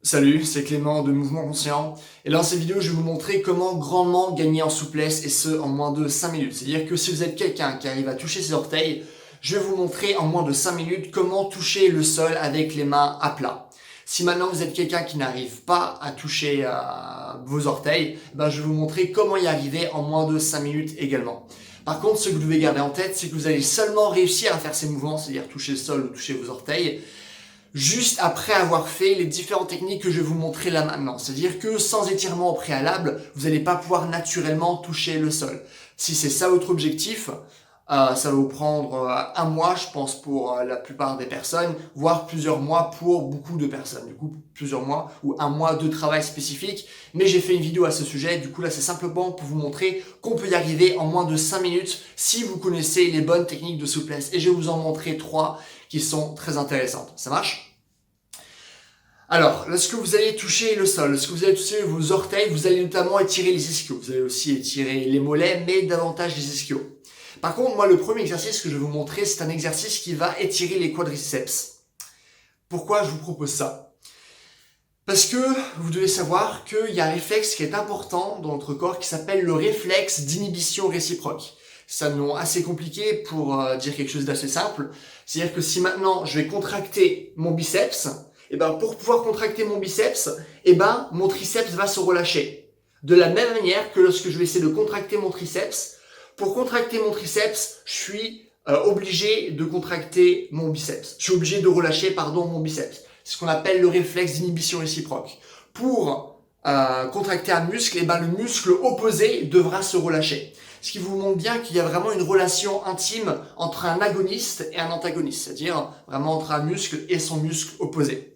Salut, c'est Clément de Mouvement Conscient. Et dans cette vidéo, je vais vous montrer comment grandement gagner en souplesse et ce en moins de 5 minutes. C'est-à-dire que si vous êtes quelqu'un qui arrive à toucher ses orteils, je vais vous montrer en moins de 5 minutes comment toucher le sol avec les mains à plat. Si maintenant vous êtes quelqu'un qui n'arrive pas à toucher vos orteils, je vais vous montrer comment y arriver en moins de 5 minutes également. Par contre, ce que vous devez garder en tête, c'est que vous allez seulement réussir à faire ces mouvements, c'est-à-dire toucher le sol ou toucher vos orteils, juste après avoir fait les différentes techniques que je vais vous montrer là maintenant. C'est-à-dire que sans étirement au préalable, vous n'allez pas pouvoir naturellement toucher le sol. Si c'est ça votre objectif, ça va vous prendre un mois, je pense, pour la plupart des personnes, voire plusieurs mois pour beaucoup de personnes. Du coup, plusieurs mois ou un mois de travail spécifique. Mais j'ai fait une vidéo à ce sujet. Du coup, là, c'est simplement pour vous montrer qu'on peut y arriver en moins de 5 minutes si vous connaissez les bonnes techniques de souplesse. Et je vais vous en montrer 3 qui sont très intéressantes. Ça marche ? Alors, lorsque vous allez toucher le sol, lorsque vous allez toucher vos orteils, vous allez notamment étirer les ischios. Vous allez aussi étirer les mollets, mais davantage les ischios. Par contre, moi, le premier exercice que je vais vous montrer, c'est un exercice qui va étirer les quadriceps. Pourquoi je vous propose ça ? Parce que vous devez savoir qu'il y a un réflexe qui est important dans notre corps qui s'appelle le réflexe d'inhibition réciproque. C'est un nom assez compliqué pour dire quelque chose d'assez simple. C'est-à-dire que si maintenant je vais contracter mon biceps, pour pouvoir contracter mon biceps, mon triceps va se relâcher. De la même manière que lorsque je vais essayer de contracter mon triceps, pour contracter mon triceps, je suis obligé de contracter mon biceps. Je suis obligé de relâcher, mon biceps. C'est ce qu'on appelle le réflexe d'inhibition réciproque. Pour contracter un muscle, le muscle opposé devra se relâcher. Ce qui vous montre bien qu'il y a vraiment une relation intime entre un agoniste et un antagoniste, c'est-à-dire vraiment entre un muscle et son muscle opposé.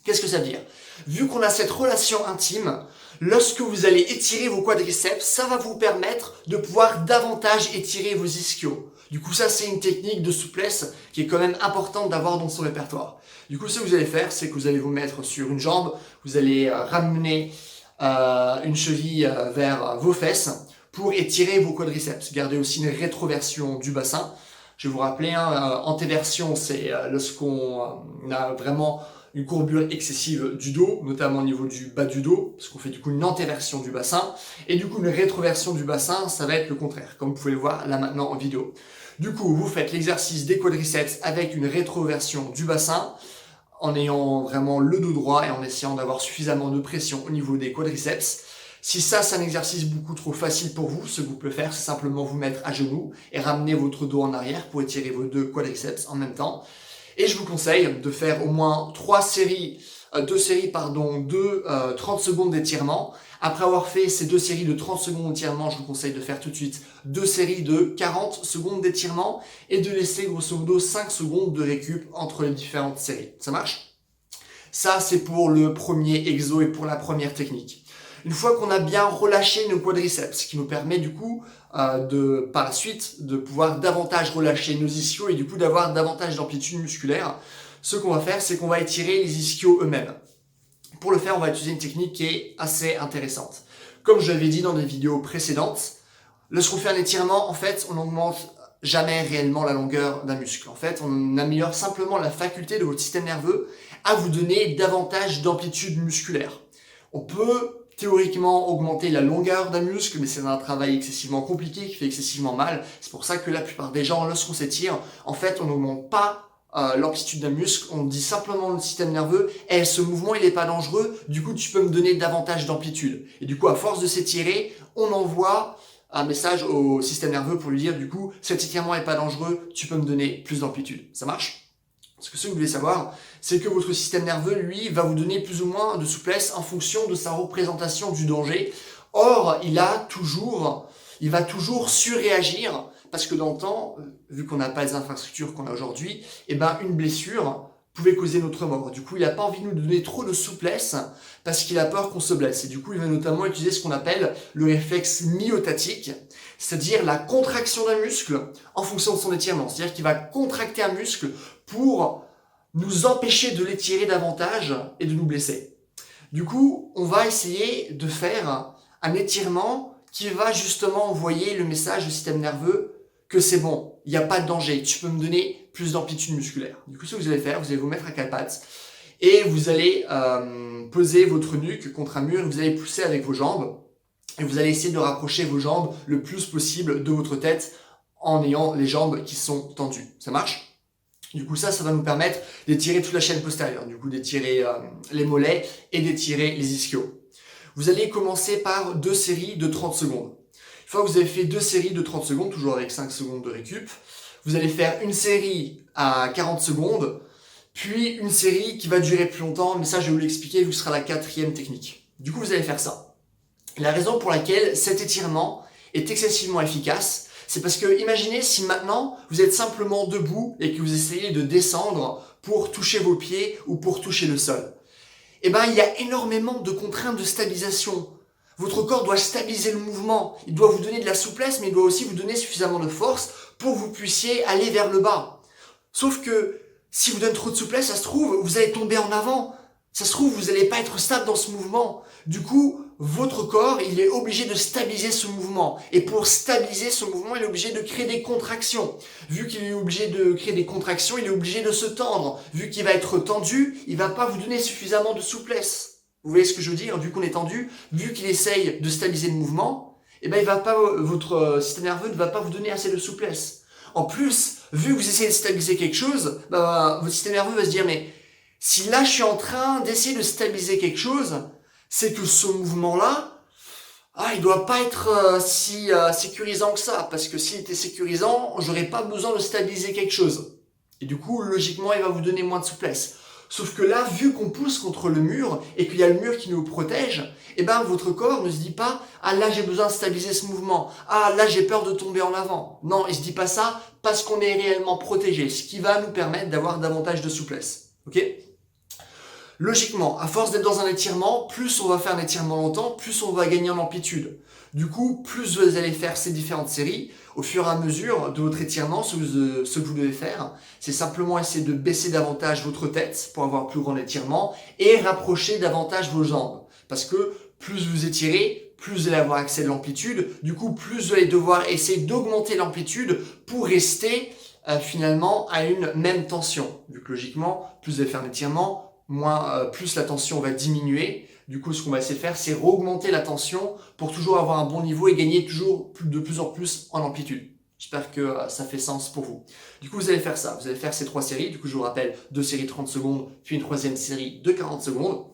Qu'est-ce que ça veut dire ? Vu qu'on a cette relation intime, lorsque vous allez étirer vos quadriceps, ça va vous permettre de pouvoir davantage étirer vos ischios. Du coup, ça, c'est une technique de souplesse qui est quand même importante d'avoir dans son répertoire. Du coup, ce que vous allez faire, c'est que vous allez vous mettre sur une jambe, vous allez ramener une cheville vers vos fesses pour étirer vos quadriceps. Gardez aussi une rétroversion du bassin. Je vais vous rappeler, antéversion, c'est lorsqu'on a vraiment une courbure excessive du dos, notamment au niveau du bas du dos, parce qu'on fait du coup une antéversion du bassin, et du coup une rétroversion du bassin, ça va être le contraire, comme vous pouvez le voir là maintenant en vidéo. Du coup, vous faites l'exercice des quadriceps avec une rétroversion du bassin, en ayant vraiment le dos droit et en essayant d'avoir suffisamment de pression au niveau des quadriceps. Si ça, c'est un exercice beaucoup trop facile pour vous, ce que vous pouvez faire, c'est simplement vous mettre à genoux et ramener votre dos en arrière pour étirer vos deux quadriceps en même temps. Et je vous conseille de faire au moins 2 séries de 30 secondes d'étirement. Après avoir fait ces 2 séries de 30 secondes d'étirement, je vous conseille de faire tout de suite 2 séries de 40 secondes d'étirement et de laisser grosso modo 5 secondes de récup entre les différentes séries. Ça marche ? Ça, c'est pour le premier exo et pour la première technique. Une fois qu'on a bien relâché nos quadriceps, ce qui nous permet du coup par la suite de pouvoir davantage relâcher nos ischios et du coup d'avoir davantage d'amplitude musculaire, ce qu'on va faire, c'est qu'on va étirer les ischios eux-mêmes. Pour le faire, on va utiliser une technique qui est assez intéressante. Comme je l'avais dit dans des vidéos précédentes, lorsqu'on fait un étirement, en fait, on n'augmente jamais réellement la longueur d'un muscle. En fait, on améliore simplement la faculté de votre système nerveux à vous donner davantage d'amplitude musculaire. On peut théoriquement augmenter la longueur d'un muscle, mais c'est un travail excessivement compliqué qui fait excessivement mal. C'est pour ça que la plupart des gens, lorsqu'on s'étire, en fait, on n'augmente pas l'amplitude d'un muscle, on dit simplement au système nerveux, ce mouvement il est pas dangereux, du coup tu peux me donner davantage d'amplitude. Et du coup, à force de s'étirer, on envoie un message au système nerveux pour lui dire, du coup, cet étirement est pas dangereux, tu peux me donner plus d'amplitude. Ça marche ? Parce que ce que vous devez savoir, c'est que votre système nerveux, lui, va vous donner plus ou moins de souplesse en fonction de sa représentation du danger. Or, il va toujours surréagir, parce que dans le temps, vu qu'on n'a pas les infrastructures qu'on a aujourd'hui, une blessure pouvait causer notre mort. Du coup, il n'a pas envie de nous donner trop de souplesse, parce qu'il a peur qu'on se blesse. Et du coup, il va notamment utiliser ce qu'on appelle le réflexe myotatique, c'est-à-dire la contraction d'un muscle en fonction de son étirement. C'est-à-dire qu'il va contracter un muscle pour nous empêcher de l'étirer davantage et de nous blesser. Du coup, on va essayer de faire un étirement qui va justement envoyer le message au système nerveux que c'est bon, il n'y a pas de danger, tu peux me donner plus d'amplitude musculaire. Du coup, ce que vous allez faire, vous allez vous mettre à quatre pattes et vous allez poser votre nuque contre un mur, et vous allez pousser avec vos jambes et vous allez essayer de rapprocher vos jambes le plus possible de votre tête en ayant les jambes qui sont tendues. Ça marche? Du coup, ça va nous permettre d'étirer toute la chaîne postérieure, du coup d'étirer les mollets et d'étirer les ischios. Vous allez commencer par 2 séries de 30 secondes. Une fois que vous avez fait 2 séries de 30 secondes, toujours avec 5 secondes de récup, vous allez faire une série à 40 secondes, puis une série qui va durer plus longtemps, mais ça je vais vous l'expliquer vu que ce sera la 4e technique. Du coup, vous allez faire ça. La raison pour laquelle cet étirement est excessivement efficace, c'est parce que imaginez si maintenant vous êtes simplement debout et que vous essayez de descendre pour toucher vos pieds ou pour toucher le sol. Eh ben, il y a énormément de contraintes de stabilisation. Votre corps doit stabiliser le mouvement, il doit vous donner de la souplesse, mais il doit aussi vous donner suffisamment de force pour que vous puissiez aller vers le bas. Sauf que si vous donnez trop de souplesse, ça se trouve, vous allez tomber en avant. Ça se trouve, vous n'allez pas être stable dans ce mouvement. Du coup, votre corps, il est obligé de stabiliser ce mouvement. Et pour stabiliser ce mouvement, il est obligé de créer des contractions. Vu qu'il est obligé de créer des contractions, il est obligé de se tendre. Vu qu'il va être tendu, il va pas vous donner suffisamment de souplesse. Vous voyez ce que je veux dire? Vu qu'on est tendu, vu qu'il essaye de stabiliser le mouvement, eh ben, votre système nerveux ne va pas vous donner assez de souplesse. En plus, vu que vous essayez de stabiliser quelque chose, votre système nerveux va se dire, mais si là je suis en train d'essayer de stabiliser quelque chose, c'est que ce mouvement-là, il doit pas être si sécurisant que ça, parce que s'il était sécurisant, j'aurais pas besoin de stabiliser quelque chose. Et du coup, logiquement, il va vous donner moins de souplesse. Sauf que là, vu qu'on pousse contre le mur et qu'il y a le mur qui nous protège, eh ben votre corps ne se dit pas « Ah là, j'ai besoin de stabiliser ce mouvement. Ah là, j'ai peur de tomber en avant. » Non, il se dit pas ça parce qu'on est réellement protégé, ce qui va nous permettre d'avoir davantage de souplesse. Ok ? Logiquement, à force d'être dans un étirement, plus on va faire un étirement longtemps, plus on va gagner en amplitude. Du coup, plus vous allez faire ces différentes séries, au fur et à mesure de votre étirement, ce que vous devez faire, c'est simplement essayer de baisser davantage votre tête pour avoir plus grand étirement et rapprocher davantage vos jambes. Parce que plus vous étirez, plus vous allez avoir accès à l'amplitude. Du coup, plus vous allez devoir essayer d'augmenter l'amplitude pour rester finalement à une même tension. Vu que logiquement, plus vous allez faire un étirement, plus la tension va diminuer. Du coup, ce qu'on va essayer de faire, c'est augmenter la tension pour toujours avoir un bon niveau et gagner toujours de plus en plus en amplitude. J'espère que ça fait sens pour vous. Du coup, vous allez faire ça. Vous allez faire ces 3 séries. Du coup, je vous rappelle, 2 séries de 30 secondes, puis une 3e série de 40 secondes.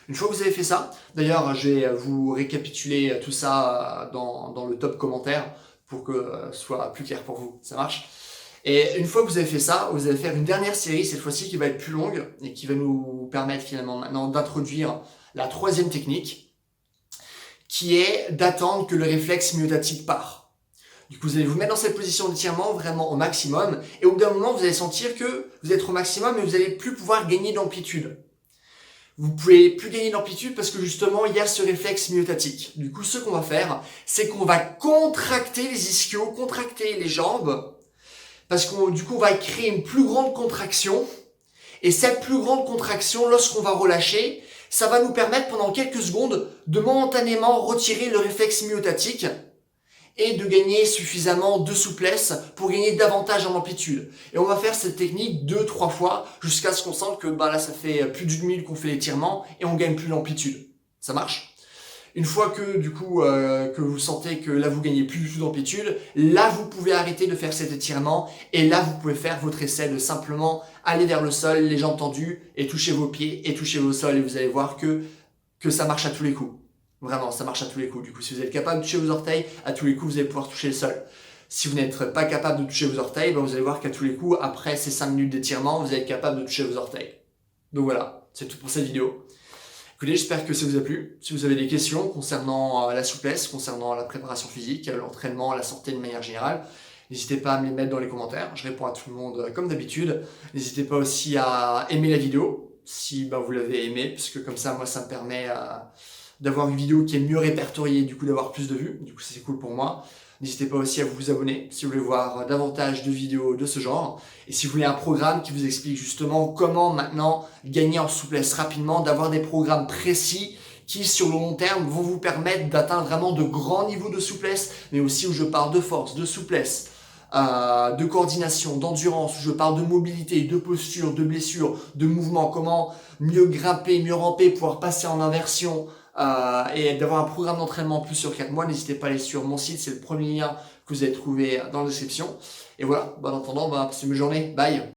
Une fois que vous avez fait ça, d'ailleurs, je vais vous récapituler tout ça dans le top commentaire pour que ce soit plus clair pour vous. Ça marche ? Et une fois que vous avez fait ça, vous allez faire une dernière série, cette fois-ci qui va être plus longue et qui va nous permettre finalement maintenant d'introduire la 3e technique, qui est d'attendre que le réflexe myotatique part. Du coup, vous allez vous mettre dans cette position d'étirement vraiment au maximum et au bout d'un moment, vous allez sentir que vous êtes au maximum et vous n'allez plus pouvoir gagner d'amplitude. Vous pouvez plus gagner d'amplitude parce que justement, il y a ce réflexe myotatique. Du coup, ce qu'on va faire, c'est qu'on va contracter les ischios, contracter les jambes, parce qu'on du coup on va créer une plus grande contraction et cette plus grande contraction, lorsqu'on va relâcher, ça va nous permettre pendant quelques secondes de momentanément retirer le réflexe myotatique et de gagner suffisamment de souplesse pour gagner davantage en amplitude. Et on va faire cette technique 2-3 fois jusqu'à ce qu'on sente que là ça fait plus d'une minute qu'on fait l'étirement et on gagne plus l'amplitude. Ça marche ? Une fois que du coup que vous sentez que là vous gagnez plus du tout d'amplitude, là vous pouvez arrêter de faire cet étirement et là vous pouvez faire votre essai de simplement aller vers le sol, les jambes tendues et toucher vos pieds et toucher vos sols et vous allez voir que ça marche à tous les coups. Vraiment, ça marche à tous les coups. Du coup, si vous êtes capable de toucher vos orteils, à tous les coups vous allez pouvoir toucher le sol. Si vous n'êtes pas capable de toucher vos orteils, vous allez voir qu'à tous les coups, après ces 5 minutes d'étirement, vous allez être capable de toucher vos orteils. Donc voilà, c'est tout pour cette vidéo. Écoutez, j'espère que ça vous a plu. Si vous avez des questions concernant la souplesse, concernant la préparation physique, l'entraînement, la santé de manière générale, n'hésitez pas à me les mettre dans les commentaires. Je réponds à tout le monde comme d'habitude. N'hésitez pas aussi à aimer la vidéo si vous l'avez aimée, parce que comme ça, moi, ça me permet d'avoir une vidéo qui est mieux répertoriée, du coup d'avoir plus de vues. Du coup, c'est cool pour moi. N'hésitez pas aussi à vous abonner si vous voulez voir davantage de vidéos de ce genre. Et si vous voulez un programme qui vous explique justement comment maintenant gagner en souplesse rapidement, d'avoir des programmes précis qui sur le long terme vont vous permettre d'atteindre vraiment de grands niveaux de souplesse, mais aussi où je parle de force, de souplesse, de coordination, d'endurance, où je parle de mobilité, de posture, de blessure, de mouvement, comment mieux grimper, mieux ramper, pouvoir passer en inversion et d'avoir un programme d'entraînement plus sur 4 mois, n'hésitez pas à aller sur mon site, c'est le premier lien que vous allez trouver dans la description. Et voilà, en attendant, passez une bonne journée, bye.